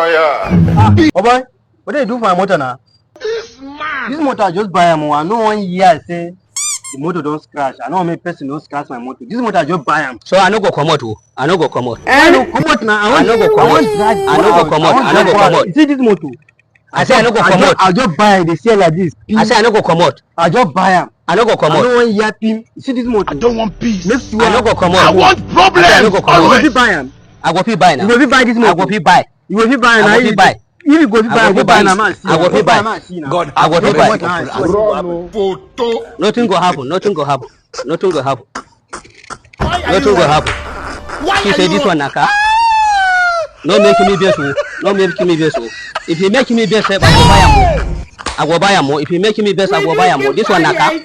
Oh boy, what do you do for my motor now? This motor I just buy am. I know 1 year say the motor don't scratch. I know how many person don't scratch my motor. This motor I just buy am. So I no go come out. I no go come out. I no come out now. I no go come out. I no go come out. I no go come out. You see this motor? I say I no go come out. I just buy it. They sell like this. I say I no go come out. I just buy am. I no go come I out. know 1 year pin. You see this motor? I don't want peace. Make sure I no go come out. I want problems. I no go come you out. go fit buy am. I go fit buy now. You go fit buy this motor. I go fit buy. You go fit buy am. I go fit buy. If you go fit buy, go buy am. I go fit buy. God, I go fit buy. Photo. Nothing go happen. Nothing go happen. Nothing go happen. Nothing go happen. He say this one naka. No make me best. No make me best. If you make me best, I go buy am more. I go buy am more. If you make me best, I go buy am more. This one naka.